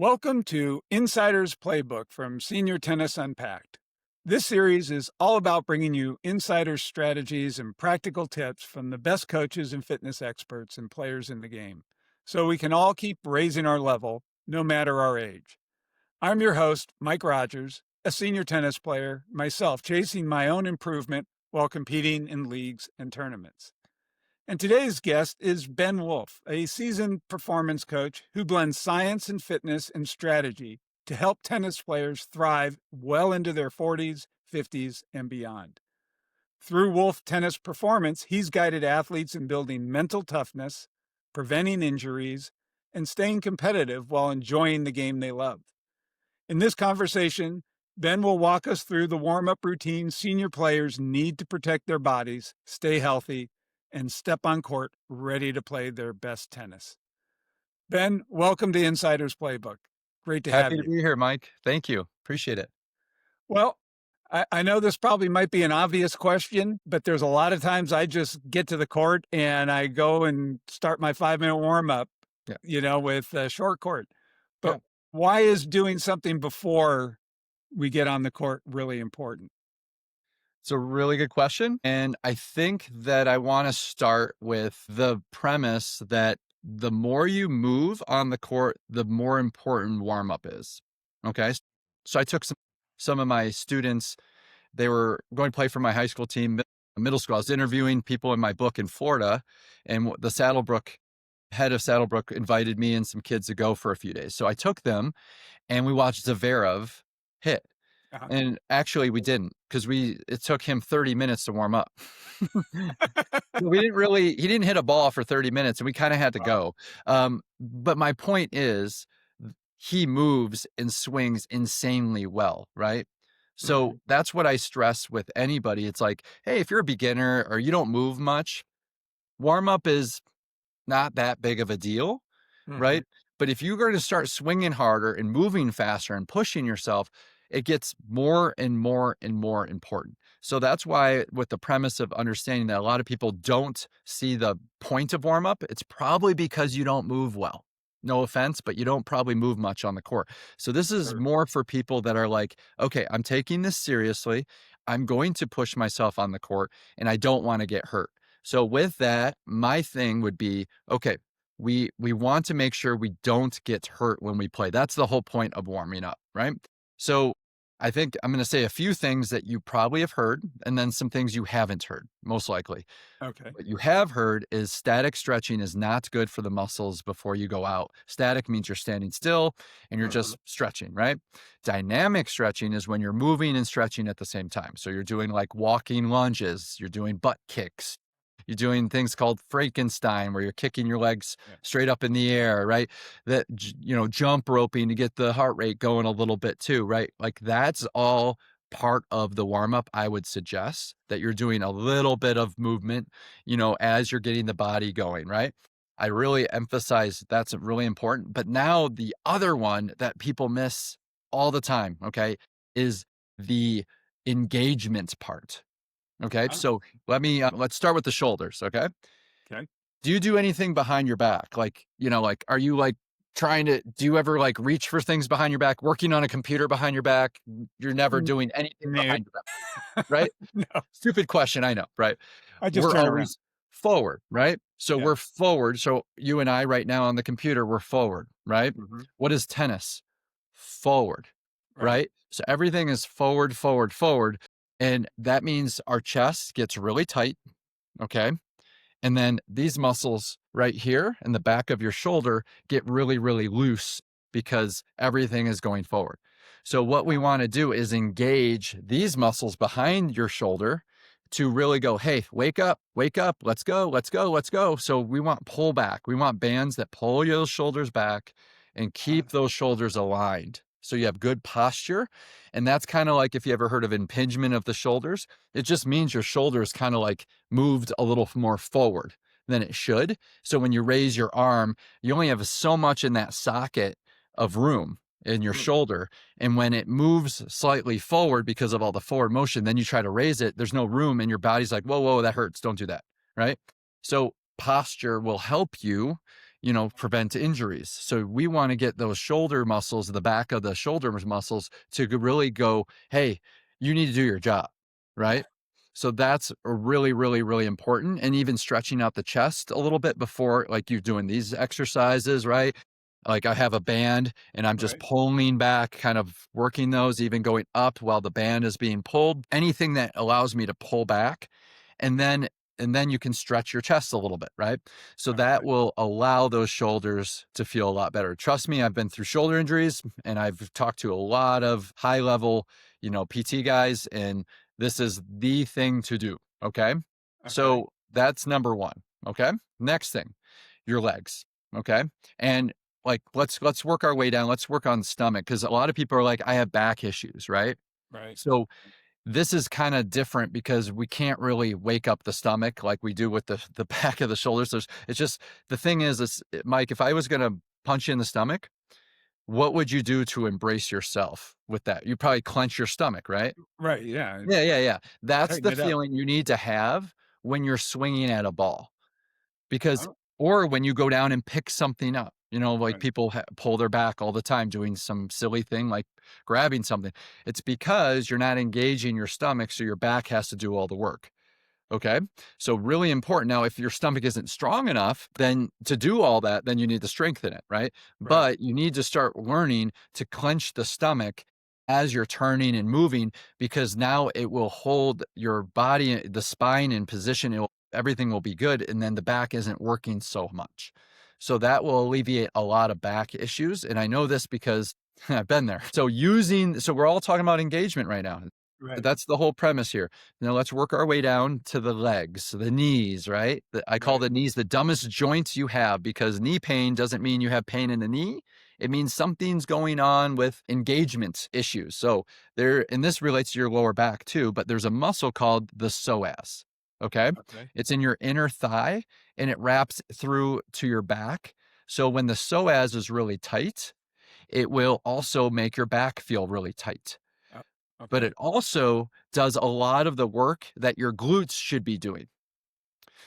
Welcome to Insider's Playbook from Senior Tennis Unpacked. This series is all about bringing you insider strategies and practical tips from the best coaches and fitness experts and players in the game, so we can all keep raising our level, no matter our age. I'm your host, Mike Rogers, a senior tennis player, myself chasing my own improvement while competing in leagues and tournaments. And today's guest is Ben Wolfe, a seasoned performance coach who blends science and fitness and strategy to help tennis players thrive well into their 40s, 50s, and beyond. Through Wolfe Tennis Performance, he's guided athletes in building mental toughness, preventing injuries, and staying competitive while enjoying the game they love. In this conversation, Ben will walk us through the warm-up routine senior players need to protect their bodies, stay healthy, and step on court ready to play their best tennis. Ben, welcome to Insider's Playbook. Great to have Happy to you. be here, Mike. Thank you. Appreciate it. Well, I know this probably might be an obvious question, but there's a lot of times I just get to the court and I go and start my 5-minute warm-up, Yeah. with a short court. Yeah. But why is doing something before we get on the court really important? It's a really good question. And I think that I want to start with the premise that the more you move on the court, the more important warm up is. Okay. So I took some of my students, they were going to play for my high school team, middle school. I was interviewing people in my book in Florida, and the head of Saddlebrook invited me and some kids to go for a few days. So I took them and we watched Zverev hit. Uh-huh. And actually we didn't, because it took him 30 minutes to warm up. He didn't hit a ball for 30 minutes and we kind of had to go. But my point is he moves and swings insanely well, right? So that's what I stress with anybody. It's like, hey, if you're a beginner or you don't move much, warm up is not that big of a deal, right? But if you're going to start swinging harder and moving faster and pushing yourself, it gets more and more and more important. So that's why, with the premise of understanding that a lot of people don't see the point of warm up, it's probably because you don't move well. No offense, but you don't probably move much on the court. So this is more for people that are like, okay, I'm taking this seriously. I'm going to push myself on the court and I don't want to get hurt. So with that, my thing would be, okay, we want to make sure we don't get hurt when we play. That's the whole point of warming up, right? So I think I'm going to say a few things that you probably have heard and then some things you haven't heard, most likely. Okay. What you have heard is static stretching is not good for the muscles before you go out. Static means you're standing still and you're just stretching, right? Dynamic stretching is when you're moving and stretching at the same time. So you're doing like walking lunges, you're doing butt kicks, you're doing things called Frankenstein, where you're kicking your legs straight up in the air, right? That, jump roping to get the heart rate going a little bit too, right? Like that's all part of the warm up. I would suggest that you're doing a little bit of movement, as you're getting the body going, right? I really emphasize that's really important. But now the other one that people miss all the time, okay, is the engagement part. Okay. So let's start with the shoulders. Okay. Okay. Do you do anything behind your back? Are you like do you ever like reach for things behind your back, working on a computer behind your back? You're never doing anything behind your back, right? No, Stupid question. I know, right? I just We're turn around. always forward, right? So we're forward. So you and I right now on the computer, we're forward, right? What is tennis? Forward, right? So everything is forward, forward, forward. And that means our chest gets really tight. Okay. And then these muscles right here in the back of your shoulder get really, really loose because everything is going forward. So what we want to do is engage these muscles behind your shoulder to really go, hey, wake up, let's go, let's go, let's go. So we want pull back. We want bands that pull your shoulders back and keep those shoulders aligned. So you have good posture. And that's kind of like, if you ever heard of impingement of the shoulders, it just means your shoulders kind of like moved a little more forward than it should. So when you raise your arm, you only have so much in that socket of room in your shoulder. And when it moves slightly forward because of all the forward motion, then you try to raise it, there's no room and your body's like, whoa, that hurts. Don't do that. Right. So posture will help you prevent injuries. So we want to get those shoulder muscles, the back of the shoulder muscles to really go, hey, you need to do your job, right? So that's a really, really, really important. And even stretching out the chest a little bit before, like you're doing these exercises, right? Like I have a band and I'm just Right. pulling back, kind of working those, even going up while the band is being pulled. Anything that allows me to pull back, and then you can stretch your chest a little bit, right? So that Okay. will allow those shoulders to feel a lot better. Trust me, I've been through shoulder injuries and I've talked to a lot of high level, PT guys, and this is the thing to do. Okay. Okay. So that's number one. Okay. Next thing, your legs. Okay. And like let's work our way down. Let's work on stomach, because a lot of people are like, I have back issues, right? Right. So this is kind of different because we can't really wake up the stomach like we do with the back of the shoulders. It's just, the thing is Mike, if I was going to punch you in the stomach, what would you do to embrace yourself with that? You probably clench your stomach, right? Right. Yeah. Yeah, yeah, yeah. That's Tighten the it up. feeling you need to have when you're swinging at a ball. Because, Oh, or when you go down and pick something up, like right. people pull their back all the time doing some silly thing like grabbing something. It's because you're not engaging your stomach, so your back has to do all the work. Okay. So really important. Now, if your stomach isn't strong enough, then to do all that, then you need to strengthen it, right? Right. But you need to start learning to clench the stomach as you're turning and moving, because now it will hold your body, the spine in position. Everything will be good. And then the back isn't working so much. So that will alleviate a lot of back issues. And I know this because I've been there. So we're all talking about engagement right now. Right. That's the whole premise here. Now let's work our way down to the legs, the knees, right? I call Right. the knees the dumbest joints you have, because knee pain doesn't mean you have pain in the knee. It means something's going on with engagement issues. So and this relates to your lower back too, but there's a muscle called the psoas. Okay. Okay. It's in your inner thigh and it wraps through to your back. So when the psoas is really tight, it will also make your back feel really tight, Oh, but okay. it also does a lot of the work that your glutes should be doing.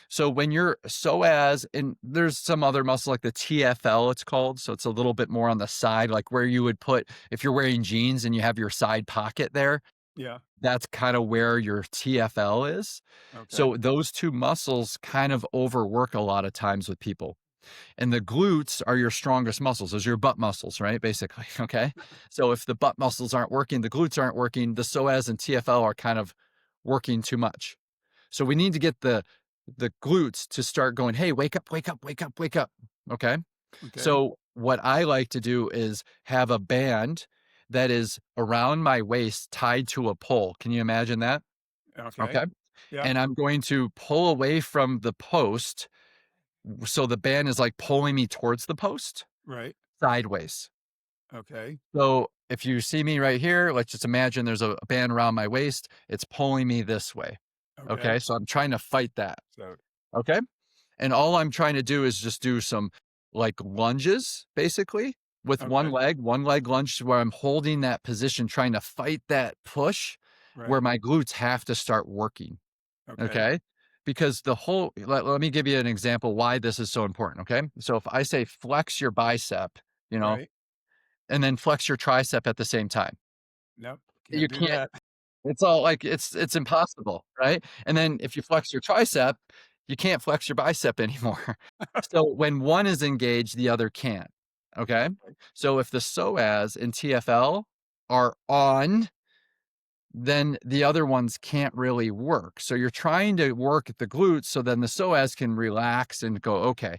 So when you're psoas, and there's some other muscle like the TFL, it's called. So it's a little bit more on the side, like where you would put, if you're wearing jeans and you have your side pocket there, Yeah. that's kind of where your TFL is. Okay. So those two muscles kind of overwork a lot of times with people. And the glutes are your strongest muscles. Those are your butt muscles, right? Basically. Okay. So if the butt muscles aren't working, the glutes aren't working, the psoas and TFL are kind of working too much. So we need to get the glutes to start going, hey, wake up, wake up, wake up, wake up. Okay. Okay. So what I like to do is have a band that is around my waist tied to a pole. Can you imagine that? Okay. Okay. Yeah. And I'm going to pull away from the post. So the band is like pulling me towards the post Right. sideways. Okay. So if you see me right here, let's just imagine there's a band around my waist. It's pulling me this way. Okay. Okay. So I'm trying to fight that. So, Okay. And all I'm trying to do is just do some like lunges basically with okay. one leg lunge, where I'm holding that position, trying to fight that push where Right. my glutes have to start working. Okay. Okay. Because let me give you an example why this is so important. Okay. So if I say flex your bicep, you know, Right. and then flex your tricep at the same time, Nope. you Can't do can't, that. it's all like, it's impossible. Right. And then if you flex your tricep, you can't flex your bicep anymore. So when one is engaged, the other can't. Okay. Okay. So if the psoas and TFL are on, then the other ones can't really work. So you're trying to work at the glutes so then the psoas can relax and go, okay,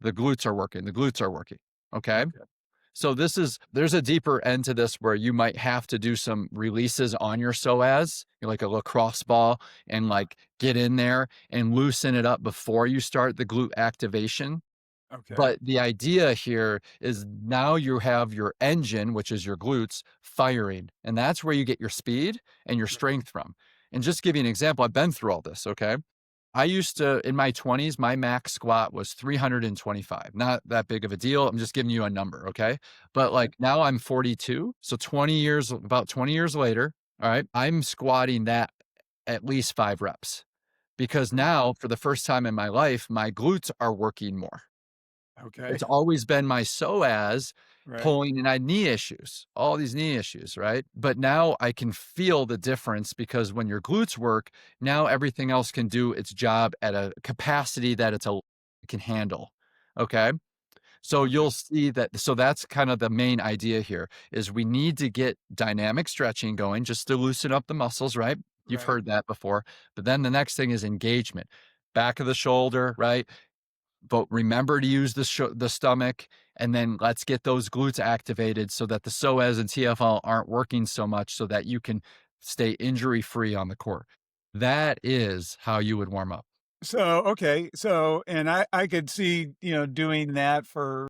the glutes are working, the glutes are working. Okay. Okay. So there's a deeper end to this where you might have to do some releases on your psoas, like a lacrosse ball, and like get in there and loosen it up before you start the glute activation. Okay. But the idea here is now you have your engine, which is your glutes, firing. And that's where you get your speed and your strength from. And just to give you an example, I've been through all this. Okay. I used to, in my 20s, my max squat was 325. Not that big of a deal. I'm just giving you a number. Okay. But Okay. like now I'm 42. So 20 years, about 20 years later, all right, I'm squatting that at least 5 reps, because Okay. now for the first time in my life, my glutes are working more. Okay. It's always been my psoas Right. pulling, and I had knee issues, all these knee issues, right? But now I can feel the difference because when your glutes work, now everything else can do its job at a capacity that it can handle. Okay. So Okay. you'll see that. So that's kind of the main idea here is we need to get dynamic stretching going just to loosen up the muscles, right? You've Right. heard that before. But then the next thing is engagement. Back of the shoulder, right? But remember to use the stomach, and then let's get those glutes activated so that the psoas and TFL aren't working so much so that you can stay injury free on the court. That is how you would warm up. So, okay. So, and I could see, doing that for,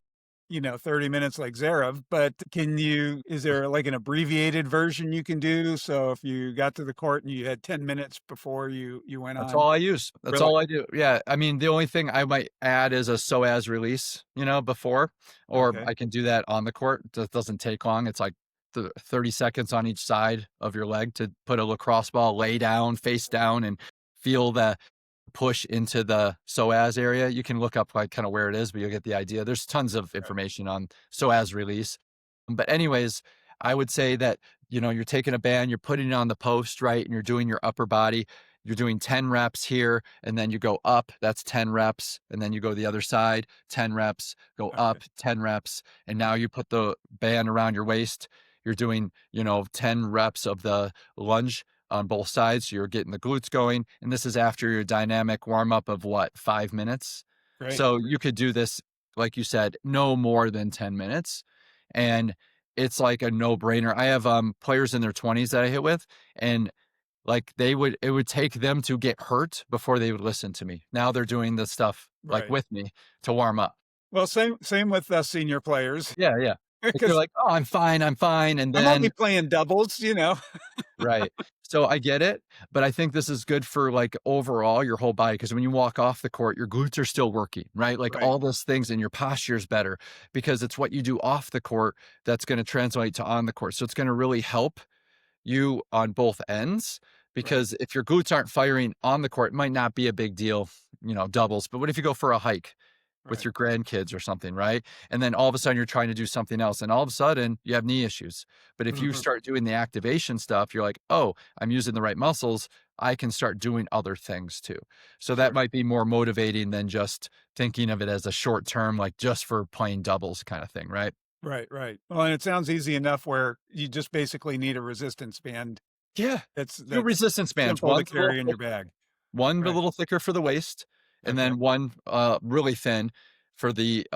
30 minutes like Zarev, but is there like an abbreviated version you can do? So if you got to the court and you had 10 minutes before you went That's on, all I use. That's really? all I do. Yeah. I mean, the only thing I might add is a psoas release, before, or Okay. I can do that on the court. That doesn't take long. It's like 30 seconds on each side of your leg to put a lacrosse ball, lay down, face down, and feel the push into the psoas area. You can look up like kind of where it is, but you'll get the idea. There's tons of Right. information on psoas release. But anyways, I would say that, you're taking a band, you're putting it on the post, right? And you're doing your upper body. You're doing 10 reps here, and then you go up. That's 10 reps. And then you go the other side, 10 reps, go Okay. up, 10 reps. And now you put the band around your waist. You're doing, 10 reps of the lunge on both sides. So you're getting the glutes going. And this is after your dynamic warm up of what, 5 minutes? Great. So you could do this, like you said, no more than 10 minutes. And it's like a no brainer. I have players in their 20s that I hit with, and like it would take them to get hurt before they would listen to me. Now they're doing this stuff like Right. with me to warm up. Well, same with us senior players Yeah, yeah. Like they're because like, "Oh, I'm fine, I'm fine." And I'm only then playing doubles. right. So I get it, but I think this is good for like overall your whole body because when you walk off the court, your glutes are still working, right? Like Right. all those things and your posture is better because it's what you do off the court that's going to translate to on the court. So it's going to really help you on both ends Right. because if your glutes aren't firing on the court, it might not be a big deal, doubles. But what if you go for a hike with Right. your grandkids or something, right? And then all of a sudden you're trying to do something else and all of a sudden you have knee issues. But if you Mhm. start doing the activation stuff, you're like, "Oh, I'm using the right muscles. I can start doing other things too." So that Sure. might be more motivating than just thinking of it as a short term, like just for playing doubles kind of thing, right? Right. Right. Well, and it sounds easy enough where you just basically need a resistance band Yeah. Two that's resistance bands. simple to carry in your bag. One a Right. little thicker for the waist, and Okay. then one, really thin for the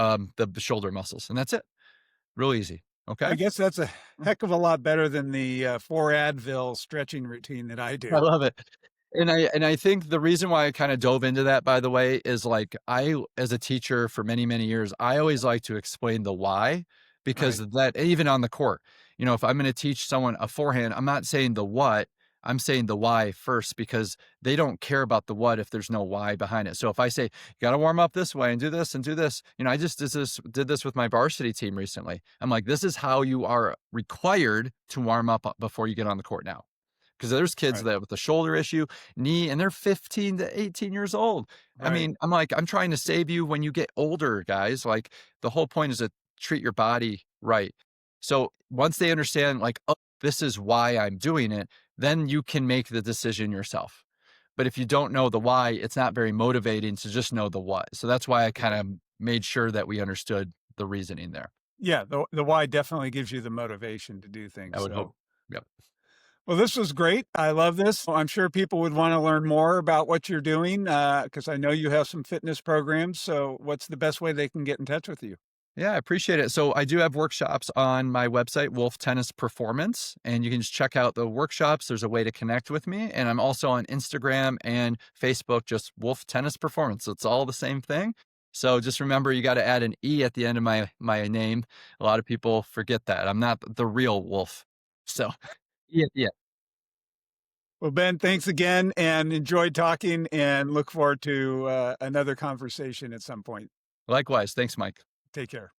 shoulder muscles, and that's it. Real easy, okay? I guess that's a heck of a lot better than the 4 Advil stretching routine that I I do. love it. And I think the reason why I kinda dove into that, by the way, is, like, as a teacher for many, many years, I always like to explain the why, because Right. that even on the court, if I'm gonna teach someone a forehand, I'm not saying the what, I'm saying the why first because they don't care about the what if there's no why behind it. So if I say, "You gotta warm up this way and do this," I just did this with my varsity team recently. I'm like, "This is how you are required to warm up before you get on the court now." Because there's kids Right. that with the shoulder issue, knee, and they're 15 to 18 years old. I Right. mean, I'm like, I'm trying to save you when you get older, guys. Like the whole point is to treat your body right. So once they understand, like, oh, this is why I'm doing it, then you can make the decision yourself. But if you don't know the why, it's not very motivating to just know the what. So that's why I kind Right. of made sure that we understood the reasoning there. Yeah, the why definitely gives you the motivation to do I things, would hope. so Yep. well, this was great. I love this. I'm sure people would wanna learn more about what you're doing, because I know you have some fitness programs, so what's the best way they can get in touch with you? Yeah, I appreciate it. So I do have workshops on my website, Wolf Tennis Performance, and you can just check out the workshops. There's a way to connect with me. And I'm also on Instagram and Facebook, just Wolf Tennis Performance. It's all the same thing. So just remember you got to add an E at the end of my name. A lot of people forget that. I'm not the real Wolf. So yeah, yeah. Well, Ben, thanks again and enjoyed talking and look forward to, another conversation at some point. Likewise. Thanks, Mike. Take care.